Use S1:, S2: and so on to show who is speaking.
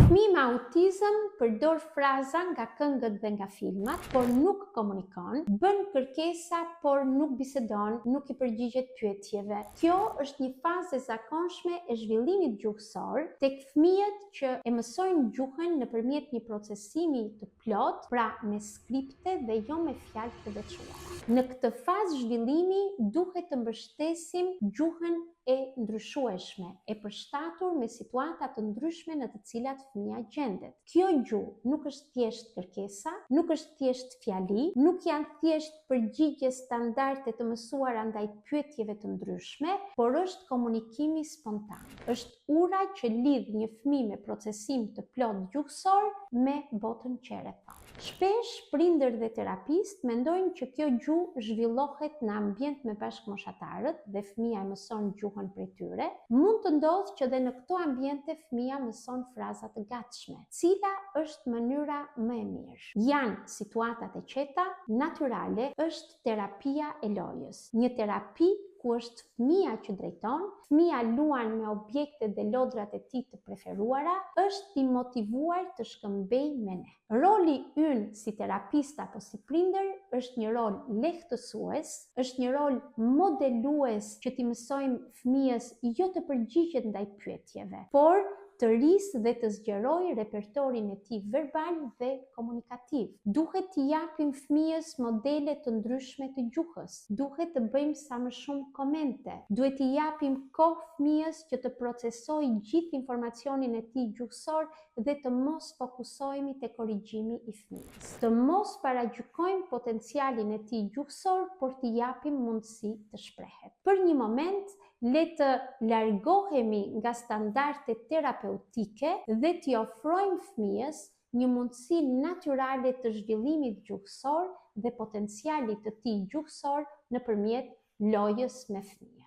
S1: Fëmijë me autizëm përdor fraza nga këngët dhe nga filmat, por nuk komunikon, bën kërkesa por nuk bisedon, nuk i përgjigjet pyetjeve. Kjo është një fazë e zakonshme e zhvillimit gjuhësor tek fëmijët që e mësojnë gjuhën nëpërmjet një procesimi të plot, pra me skripte dhe jo me fjalë të veçuara. Në këtë fazë zhvillimi duhet të mbështesim gjuhën e ndryshueshme, e përshtatur me situata të ndryshme në të cilat fëmia gjendet. Kjo gjuhë nuk është thjesht kërkesa, nuk është thjesht fjali, nuk janë thjesht përgjigje standarde të mësuara ndaj pyetjeve të ndryshme, por është komunikimi spontan. Është ura që lidh një fëmijë me procesim të plot gjuhësor me botën që e rrethon. Shpesh prindër dhe terapist mendojnë që kjo gjuhë zhvillohet në ambient me bashkëmoshatarët dhe fëmia e mëson gjuhën prej tyre. Mund të ndodhë që dhe në këto ambiente fëmia mëson fraza të gatshme. Cila është mënyra më e mirë? Janë situatat e qeta, natyrale, është terapia e lojës. Një terapi ku është fëmia që drejton, fëmia luan me objektet dhe lodrat e tij të preferuara, është i motivuar të shkëmbejë me ne. Roli ynë si terapist apo si prindër është një rol lehtësues, është një rol modelues që t'i mësojmë fëmijës jo të përgjigjet ndaj pyetjeve, por të rrisë dhe të zgjerojë repertorin e tij verbal dhe komunikativ. Duhet t'i japim fëmijës modele të ndryshme të gjuhës. Duhet të bëjmë sa më shumë komente. Duhet t'i japim kohë fëmijës që të procesojë gjithë informacionin e tij gjuhësor dhe të mos fokusohemi te korrigjimi i fëmijës. Të mos paragjykojmë potencialin e tij gjuhësor, por t'i japim mundësi të shprehet. Për një moment, le të largohemi nga standardet terapeutike dhe t'i ofrojmë fëmijës një mundësi natyrale të zhvillimit gjuhësor dhe potencialit të tij gjuhësor nëpërmjet lojës me fëmijë.